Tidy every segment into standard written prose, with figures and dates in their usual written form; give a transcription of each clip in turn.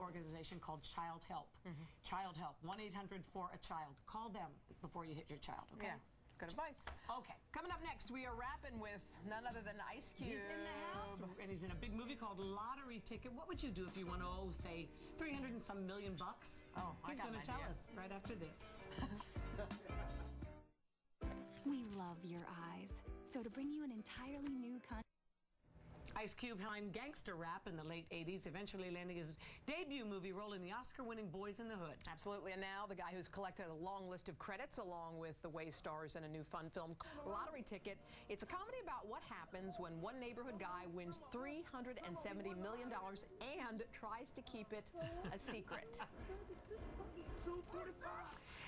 organization called Child Help. Child Help, 1-800-4-A-CHILD. Call them before you hit your child, okay? Yeah. Good advice. Okay. Coming up next, we are rapping with none other than Ice Cube. He's in the house, and he's in a big movie called Lottery Ticket. What would you do if you won, say, 300 and some million bucks? Oh, he's going to tell us right after this. We love your eyes. So to bring you an entirely new Ice Cube behind gangster rap in the late 80s, eventually landing his debut movie role in the Oscar-winning Boys in the Hood. Absolutely, and now the guy who's collected a long list of credits along with the Way stars in a new fun film, Lottery Ticket. It's a comedy about what happens when one neighborhood guy wins $370 million and tries to keep it a secret.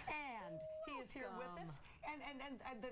And he is here with us, and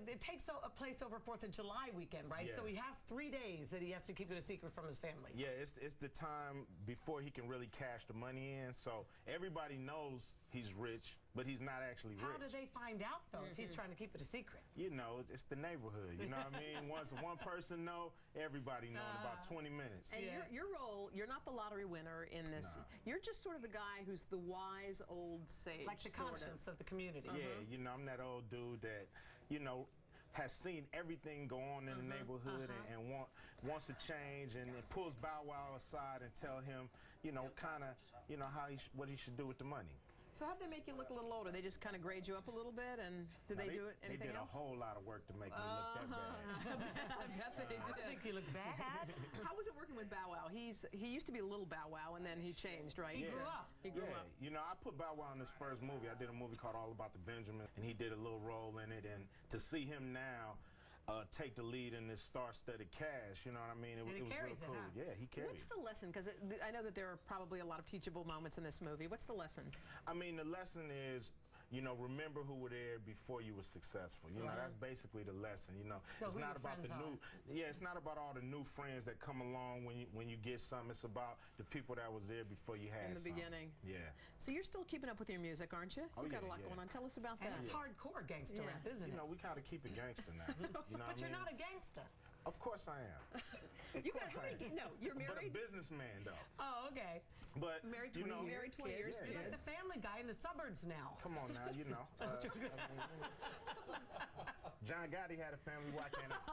it takes a place over 4th of July weekend, right? Yeah. So he has 3 days that he has to keep it a secret from his family. Yeah, it's the time before he can really cash the money in. So everybody knows he's rich, but he's not actually rich. How do they find out, though, if he's trying to keep it a secret? You know, it's the neighborhood. You know what I mean? Once one person know, everybody know in about 20 minutes. And your role, you're not the lottery winner in this. Nah. You're just sort of the guy who's the wise old sage. Like the conscience of the community. Yeah, you know, I'm that old dude that, you know, has seen everything go on in the neighborhood and wants to change, and it pulls Bow Wow aside and tell him, you know, kind of, you know, what he should do with the money. So how'd they make you look a little older? They just kind of grade you up a little bit, and did they do it? Anything They did else? a whole lot of work to make me look that bad. I bet they did. I think you look bad. How was it working with Bow Wow? He used to be a little Bow Wow, and then he changed, right? He grew up. He grew up. You know, I put Bow Wow in his first movie. I did a movie called All About the Benjamin, and he did a little role in it. And to see him now take the lead in this star-studded cast, you know what I mean? It was real cool. Huh? Yeah, he carried it. What's the lesson? Because I know that there are probably a lot of teachable moments in this movie. What's the lesson? I mean, the lesson is, you know, remember who were there before you were successful. You know, that's basically the lesson. You know, it's not about the new. Yeah, it's not about all the new friends that come along when you get something. It's about the people that was there before you had In the something. beginning. Yeah. So you're still keeping up with your music, aren't you? You've got a lot going on. Tell us about that. And it's hardcore gangster rap, isn't it? You know, we kind of keep it gangster now. You know but what I mean? you're not a gangster. Of course I am. You guys, no, you're married. But a businessman, though. Oh, okay. But married 20 you know, years, married 20 years. You're like the Family Guy in the suburbs now. Come on now, you know. John Gotti had a family. Why can't I?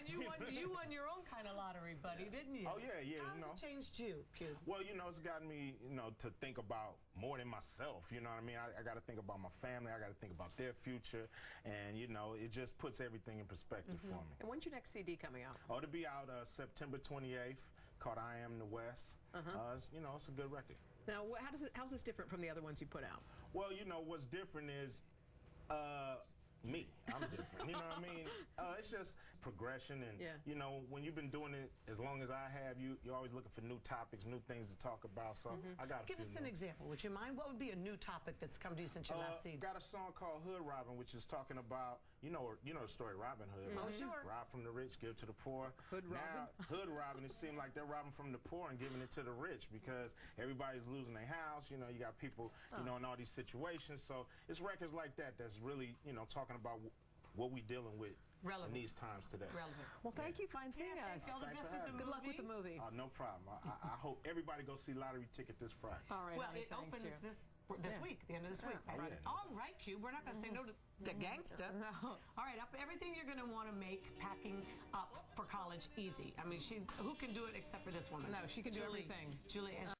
you won your own kind of lottery, buddy, didn't you? Oh yeah, yeah. How's it changed you, Cube? Well, you know, it's gotten me, you know, to think about more than myself. You know what I mean? I got to think about my family. I got to think about their future, and you know, it just puts everything in perspective for me. And when's your next CD coming out? Oh, it'll be out September 28th, called I Am the West. You know, it's a good record. Now, how's this different from the other ones you put out? Well, you know, what's different is me. I'm different. You know what I mean? It's just progression, and you know, when you've been doing it as long as I have, you're always looking for new topics, new things to talk about. So I got a few. Give us an example, would you mind? What would be a new topic that's come to you since your last CD? Got a song called Hood Robbing, which is talking about, you know the story Robin Hood. Oh, sure. Rob from the rich, give to the poor. Hood robbing. Now, hood robbing, it seems like they're robbing from the poor and giving it to the rich because everybody's losing their house. You know, you got people, you know, in all these situations. So it's records like that that's really, you know, talking about what we dealing with in these times today. Relevant. Well, thank you for seeing us. All the best with the movie. Good luck with the movie. Oh, no problem. I hope everybody go see Lottery Ticket this Friday. All right. Well, honey, it opens this week, the end of this week. Oh, yeah. All right, Cube. We're not going to say no to the gangsta. No. All right, everything you're going to want to make packing up for college easy. I mean, who can do it except for this woman? No, she can do everything. Julie. And